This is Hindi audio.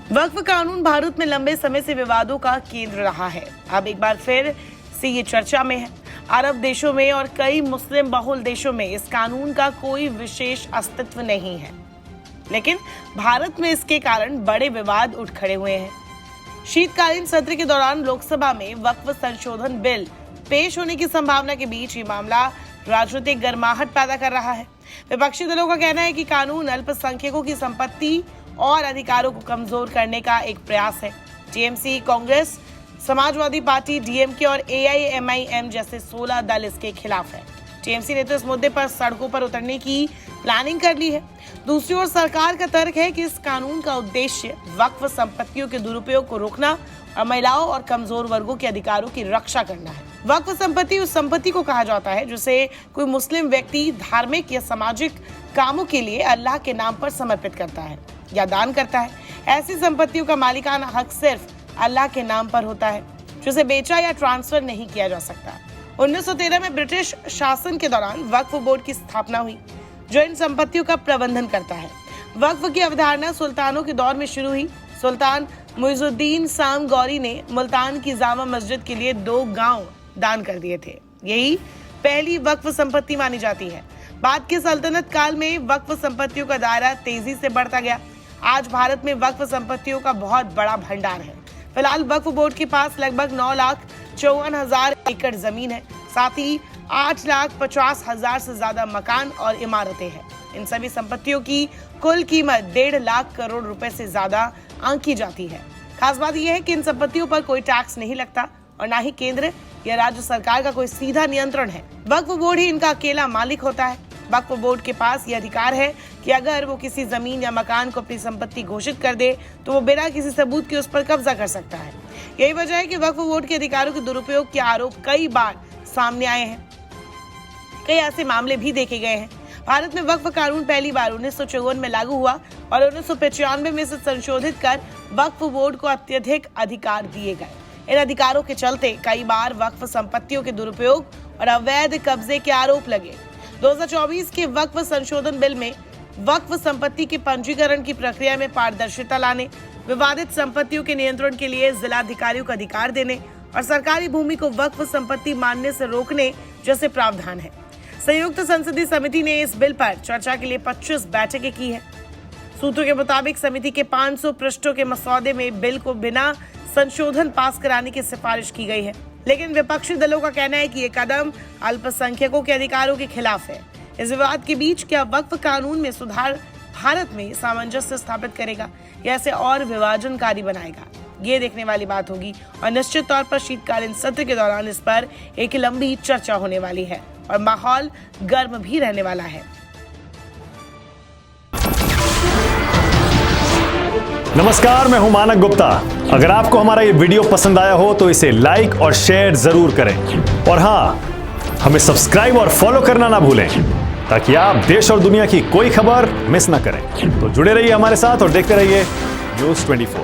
वक्फ कानून भारत में लंबे समय से विवादों का केंद्र रहा है। अब एक बार फिर से ये चर्चा में है। अरब देशों में और कई मुस्लिम बहुल देशों में इस कानून का कोई विशेष अस्तित्व नहीं है, लेकिन भारत में इसके कारण बड़े विवाद उठ खड़े हुए हैं। शीतकालीन सत्र के दौरान लोकसभा में वक्फ संशोधन बिल पेश होने की संभावना के बीच ये मामला राजनीतिक गर्माहट पैदा कर रहा है। विपक्षी दलों का कहना है कि कानून अल्पसंख्यकों की संपत्ति और अधिकारों को कमजोर करने का एक प्रयास है। TMC, Congress, Samajwadi party, DMK और एआईएमआईएम जैसे 16 दल इसके खिलाफ है। टीएमसी ने तो इस मुद्दे पर सड़कों पर उतरने की प्लानिंग कर ली है। दूसरी ओर सरकार का तर्क है कि इस कानून का उद्देश्य वक्फ संपत्तियों के दुरुपयोग को रोकना और महिलाओं और कमजोर वर्गों के अधिकारों की रक्षा करना है। वक्फ संपत्ति उस संपत्ति को कहा जाता है जिसे कोई मुस्लिम व्यक्ति धार्मिक या सामाजिक कामों के लिए अल्लाह के नाम पर समर्पित करता है या दान करता है। ऐसी संपत्तियों का मालिकाना हक सिर्फ अल्लाह के नाम पर होता है, जिसे बेचा या ट्रांसफर नहीं किया जा सकता। 1913 में ब्रिटिश शासन के दौरान वक्फ बोर्ड की स्थापना हुई, जो इन संपत्तियों का प्रबंधन करता है। वक्फ की अवधारणा सुल्तानों के दौर में शुरू हुई। सुल्तान मुइजुद्दीन शाम गौरी ने मुल्तान की जामा मस्जिद के लिए 2 गांव दान कर दिए थे। यही पहली वक्फ संपत्ति मानी जाती है। बाद के सल्तनत काल में वक्फ संपत्तियों का दायरा तेजी से बढ़ता गया। आज भारत में वक्फ संपत्तियों का बहुत बड़ा भंडार है। फिलहाल वक्फ बोर्ड के पास लगभग 9,54,000 एकड़ जमीन है। साथ ही 8,50,000 से ज्यादा मकान और इमारतें हैं। इन सभी संपत्तियों की कुल कीमत 1.5 लाख करोड़ रुपए से ज्यादा आंकी जाती है। खास बात यह है कि इन संपत्तियों पर कोई टैक्स नहीं लगता और न ही केंद्र या राज्य सरकार का कोई सीधा नियंत्रण है। वक्फ बोर्ड ही इनका अकेला मालिक होता है। वक्फ बोर्ड के पास यह अधिकार है कि अगर वो किसी जमीन या मकान को अपनी संपत्ति घोषित कर दे तो वो बिना किसी सबूत के उस पर कब्जा कर सकता है। यही वजह है कि वक्फ बोर्ड के अधिकारों के दुरुपयोग के आरोप कई बार सामने आए हैं। कई ऐसे मामले भी देखे गए हैं। भारत में वक्फ कानून पहली बार 1954 में लागू हुआ और 1995 में इसे संशोधित कर वक्फ बोर्ड को अत्यधिक अधिकार दिए गए। इन अधिकारों के चलते कई बार वक्फ संपत्तियों के दुरुपयोग और अवैध कब्जे के आरोप लगे। 2024 के वक्फ संशोधन बिल में वक्फ संपत्ति के पंजीकरण की प्रक्रिया में पारदर्शिता लाने, विवादित संपत्तियों के नियंत्रण के लिए जिलाधिकारियों को अधिकार देने और सरकारी भूमि को वक्फ संपत्ति मानने से रोकने जैसे प्रावधान है। संयुक्त संसदीय समिति ने इस बिल पर चर्चा के लिए 25 बैठकें की है। सूत्रों के मुताबिक समिति के 500 पृष्ठों के मसौदे में बिल को बिना संशोधन पास कराने की सिफारिश की गई है, लेकिन विपक्षी दलों का कहना है कि ये कदम अल्पसंख्यकों के अधिकारों के खिलाफ है। इस विवाद के बीच क्या वक्फ कानून में सुधार भारत में सामंजस्य स्थापित करेगा या इसे और विभाजनकारी बनाएगा, ये देखने वाली बात होगी। और निश्चित तौर पर शीतकालीन सत्र के दौरान इस पर एक लंबी चर्चा होने वाली है और माहौल गर्म भी रहने वाला है। नमस्कार, मैं हूं मानक गुप्ता। अगर आपको हमारा ये वीडियो पसंद आया हो तो इसे लाइक और शेयर जरूर करें और हाँ, हमें सब्सक्राइब और फॉलो करना ना भूलें ताकि आप देश और दुनिया की कोई खबर मिस ना करें। तो जुड़े रहिए हमारे साथ और देखते रहिए न्यूज़ 24।